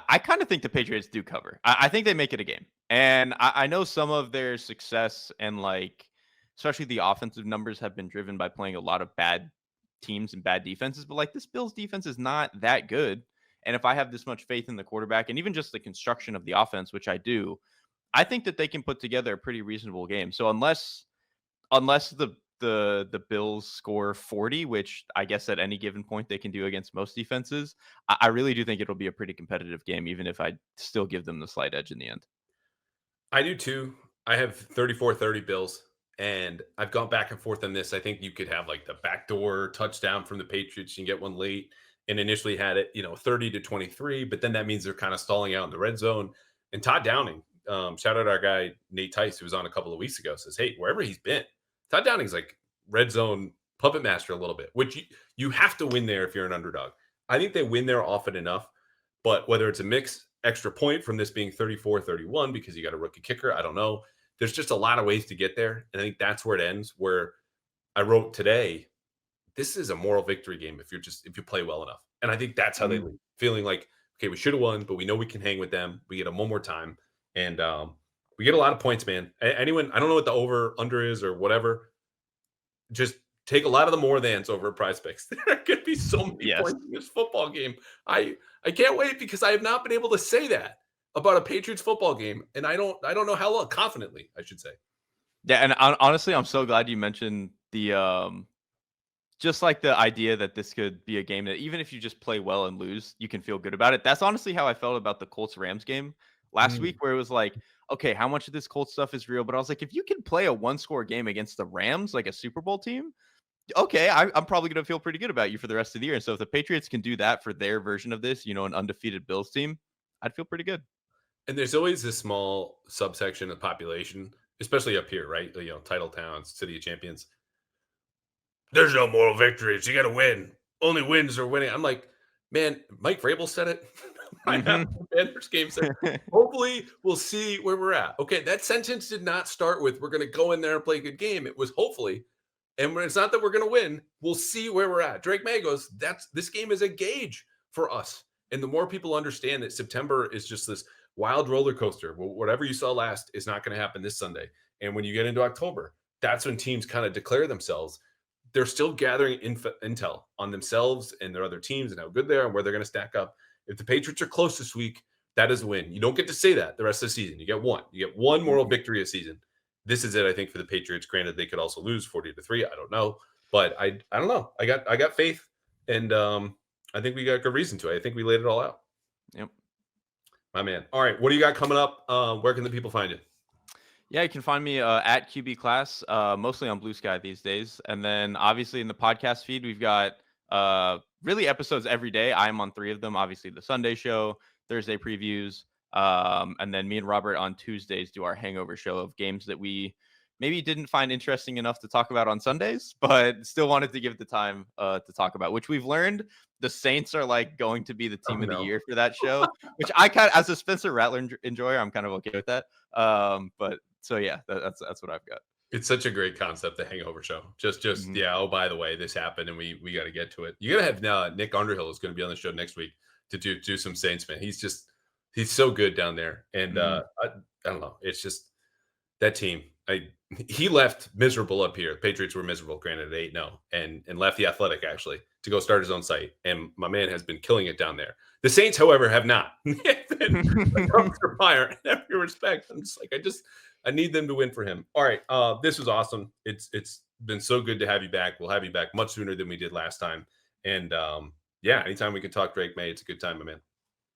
I kind of think the Patriots do cover. I think they make it a game. And I know some of their success and like, especially the offensive numbers have been driven by playing a lot of bad teams and bad defenses, but like this Bills defense is not that good. And if I have this much faith in the quarterback and even just the construction of the offense, which I do, I think that they can put together a pretty reasonable game. So unless the Bills score 40, which I guess at any given point they can do against most defenses, I really do think it'll be a pretty competitive game, even if I still give them the slight edge in the end. I do too. I have 34-30 Bills, and I've gone back and forth on this. I think you could have like the backdoor touchdown from the Patriots. You can get one late and initially had it, 30-23, but then that means they're kind of stalling out in the red zone. And Todd Downing, shout out our guy, Nate Tice, who was on a couple of weeks ago, says, hey, wherever he's been, Todd Downing's like red zone puppet master a little bit, which you have to win there if you're an underdog. I think they win there often enough, but whether it's a mix extra point from this being 34-31 because you got a rookie kicker, I don't know. There's just a lot of ways to get there. And I think that's where it ends, where I wrote today, this is a moral victory game if you play well enough. And I think that's how they leave, feeling like, okay, we should have won, but we know we can hang with them. We get them one more time. And we get a lot of points, man. Anyone, I don't know what the over under is or whatever. Just take a lot of the more thans over at Prizepicks. There are going to be so many points in this football game. I can't wait because I have not been able to say that about a Patriots football game, and I don't know how long, confidently, I should say. Yeah, and honestly, I'm so glad you mentioned the just like the idea that this could be a game that even if you just play well and lose, you can feel good about it. That's honestly how I felt about the Colts-Rams game last week, where it was like, okay, how much of this Colts stuff is real? But I was like, if you can play a one-score game against the Rams, like a Super Bowl team, okay, I'm probably going to feel pretty good about you for the rest of the year. And so if the Patriots can do that for their version of this, an undefeated Bills team, I'd feel pretty good. And there's always this small subsection of population, especially up here, right? Title towns, city of champions. There's no moral victories. You got to win. Only wins are winning. I'm like, man, Mike Vrabel said it. Right after the Panthers game said, hopefully we'll see where we're at. Okay, that sentence did not start with we're going to go in there and play a good game. It was hopefully. And it's not that we're going to win. We'll see where we're at. Drake Maye goes, this game is a gauge for us. And the more people understand that September is just this wild roller coaster, whatever you saw last is not going to happen this Sunday. And when you get into October, that's when teams kind of declare themselves. They're still gathering intel on themselves and their other teams and how good they are and where they're going to stack up. If the Patriots are close this week, that is a win. You don't get to say that the rest of the season. You get one. You get one moral victory a season. This is it, I think, for the Patriots. Granted, they could also lose 40-3. I don't know. But I don't know. I got faith. And I think we got good reason to. I think we laid it all out. Yep. My man. All right. What do you got coming up? Where can the people find you? Yeah, you can find me at QB Class, mostly on Blue Sky these days. And then obviously in the podcast feed, we've got really episodes every day. I'm on 3 of them. Obviously the Sunday show, Thursday previews, and then me and Robert on Tuesdays do our hangover show of games that we maybe didn't find interesting enough to talk about on Sundays, but still wanted to give the time to talk about, which we've learned the Saints are like going to be the team of the year for that show, which I kind of, as a Spencer Rattler enjoyer, I'm kind of okay with that. But so yeah, that's what I've got. It's such a great concept, the hangover show. Just yeah. Oh, by the way, this happened, and we got to get to it. You're gonna have Nick Underhill is going to be on the show next week to do some Saints, man. He's so good down there, and I don't know. It's just that team. He left miserable up here. The Patriots were miserable, granted at 8-0, and left the Athletic actually to go start his own site. And my man has been killing it down there. The Saints, however, have not. They've been a dumpster fire in every respect. I'm just like, I need them to win for him. All right. This was awesome. It's been so good to have you back. We'll have you back much sooner than we did last time. And yeah, anytime we can talk Drake Maye, it's a good time, my man.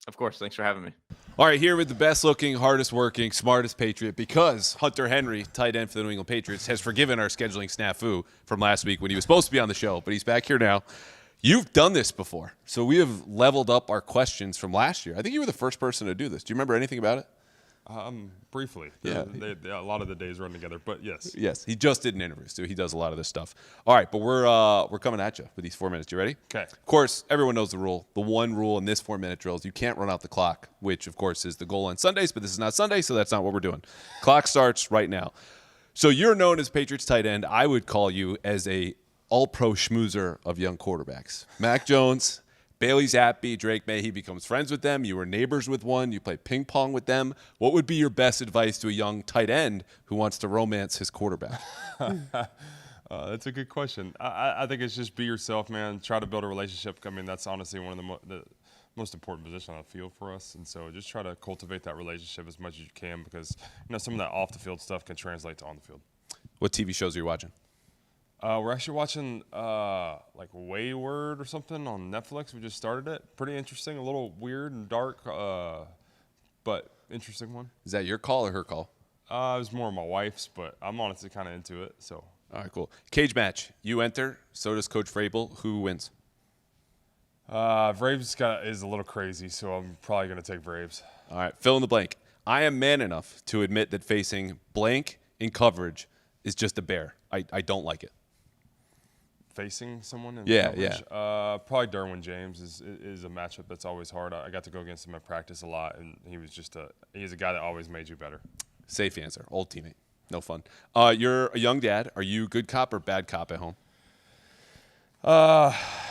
Of course. Thanks for having me. All right, here with the best looking, hardest working, smartest Patriot, because Hunter Henry, tight end for the New England Patriots, has forgiven our scheduling snafu from last week when he was supposed to be on the show, but he's back here now. You've done this before, so we have leveled up our questions from last year. I think you were the first person to do this. Do you remember anything about it? Briefly. Yeah. A lot of the days run together, but yes. Yes, he just did an interview, so he does a lot of this stuff. All right, but we're coming at you with these 4 minutes. You ready? Okay. Of course, everyone knows the rule. The one rule in this 4-minute drill is you can't run out the clock, which, of course, is the goal on Sundays, but this is not Sunday, so that's not what we're doing. Clock starts right now. So you're known as Patriots tight end. I would call you as a all-pro schmoozer of young quarterbacks. Mac Jones, Bailey Zappi, Drake Maye, he becomes friends with them. You were neighbors with one. You play ping pong with them. What would be your best advice to a young tight end who wants to romance his quarterback? That's a good question. I think it's just be yourself, man. Try to build a relationship. I mean, that's honestly one of the most important position on the field for us. And so just try to cultivate that relationship as much as you can because, some of that off-the-field stuff can translate to on the field. What TV shows are you watching? We're actually watching like Wayward or something on Netflix. We just started it. Pretty interesting, a little weird and dark, but interesting one. Is that your call or her call? It was more my wife's, but I'm honestly kind of into it. So. All right, cool. Cage match. You enter. So does Coach Vrabel. Who wins? Braves is a little crazy, so I'm probably going to take Braves. All right, fill in the blank. I am man enough to admit that facing blank in coverage is just a bear. I don't like it. Facing someone in coverage? Probably Derwin James is a matchup that's always hard. I got to go against him at practice a lot, and he's a guy that always made you better. Safe answer. Old teammate. No fun. You're a young dad. Are you good cop or bad cop at home?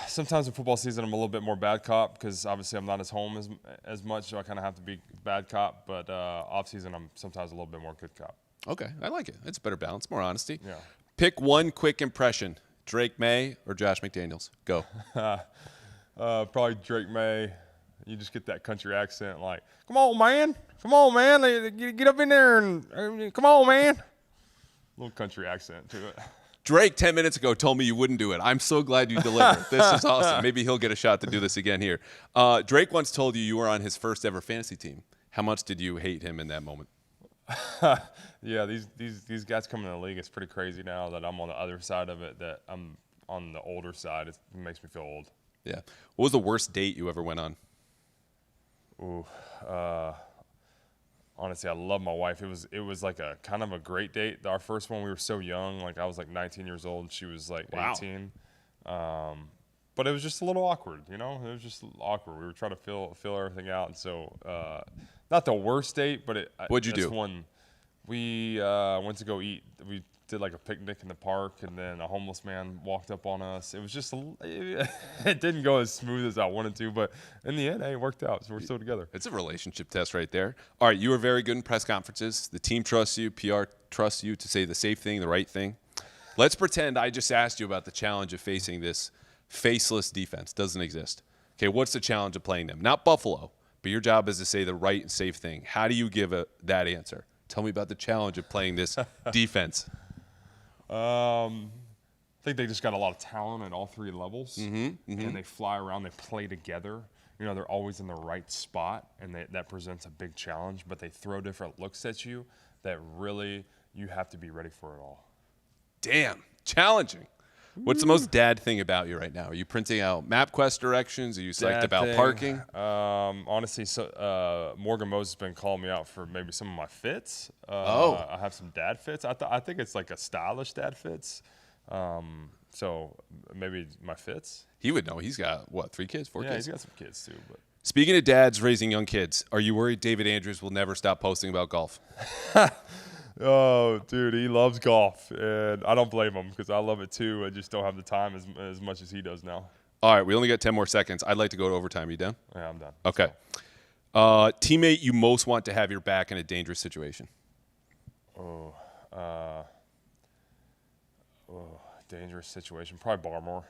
Sometimes in football season I'm a little bit more bad cop because obviously I'm not as home as much, so I kind of have to be bad cop. But off season I'm sometimes a little bit more good cop. Okay, I like it. It's a better balance, more honesty. Yeah. Pick one quick impression. Drake Maye or Josh McDaniels? Go. Probably Drake Maye. You just get that country accent like, come on, man. Come on, man. Get up in there and come on, man. A little country accent to it. Drake 10 minutes ago told me you wouldn't do it. I'm so glad you delivered. This is awesome. Maybe he'll get a shot to do this again here. Drake once told you were on his first ever fantasy team. How much did you hate him in that moment? Yeah, these guys coming in the league, it's pretty crazy now that I'm on the other side of it, that I'm on the older side. It makes me feel old. Yeah. What was the worst date you ever went on? Ooh, honestly, I love my wife. It was like a kind of a great date. Our first one, we were so young. Like I was like 19 years old, and she was like 18. But it was just a little awkward, you know. It was just awkward. We were trying to fill everything out, and so not the worst date, but What'd you do? One, we went to go eat. We did like a picnic in the park, and then a homeless man walked up on us. It was just it didn't go as smooth as I wanted to, but in the end, hey, it worked out. So we're still together. It's a relationship test right there. All right, you were very good in press conferences. The team trusts you. PR trusts you to say the safe thing, the right thing. Let's pretend I just asked you about the challenge of facing this faceless defense. Doesn't exist. Okay, what's the challenge of playing them? Not Buffalo, but your job is to say the right and safe thing. How do you give that answer? Tell me about the challenge of playing this defense. I think they just got a lot of talent at all three levels, and they fly around. They play together. You know, they're always in the right spot, and that presents a big challenge. But they throw different looks at you that really you have to be ready for it all. Damn, Challenging. What's the most dad thing about you right now? Are you printing out MapQuest directions? Are you psyched about parking? Honestly, Morgan Moses has been calling me out for maybe some of my fits. I have some dad fits. I think it's like a stylish dad fits. So maybe my fits. He would know. He's got, what, 3 kids, 4 kids? Yeah, he's got some kids too. But. Speaking of dads raising young kids, are you worried David Andrews will never stop posting about golf? Oh, dude, he loves golf, and I don't blame him because I love it too. I just don't have the time as much as he does now. All right, we only got 10 more seconds. I'd like to go to overtime. You done? Yeah, I'm done. Okay. Teammate you most want to have your back in a dangerous situation? Dangerous situation. Probably Barmore.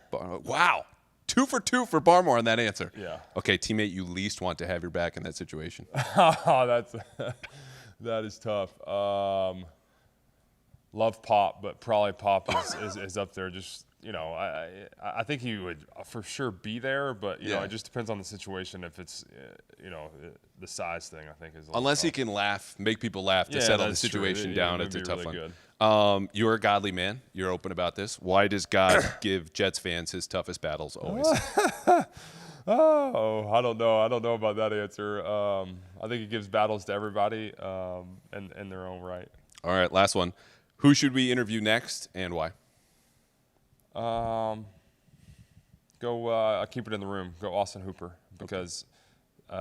Wow. 2 for 2 for Barmore on that answer. Yeah. Okay, teammate you least want to have your back in that situation? Oh, that is tough. Love Pop, but probably Pop is up there. Just, you know, I think he would for sure be there, but you know, it just depends on the situation. If it's you know, the size thing, I think is unless he can laugh, make people laugh to settle the situation down. It's a tough really one. You're a godly man. You're open about this. Why does God give Jets fans his toughest battles always? Oh, I don't know. I don't know about that answer. I think he gives battles to everybody in their own right. All right, last one. Who should we interview next and why? Go keep it in the room. Go Austin Hooper because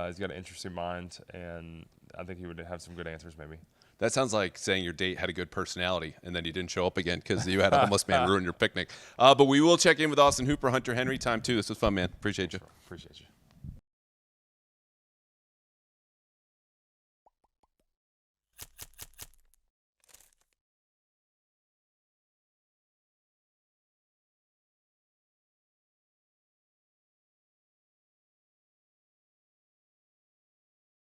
he's got an interesting mind, and I think he would have some good answers maybe. That sounds like saying your date had a good personality and then you didn't show up again because you had a homeless man ruin your picnic. But we will check in with Austin Hooper, Hunter Henry, time 2. This was fun, man. Appreciate you. Appreciate you.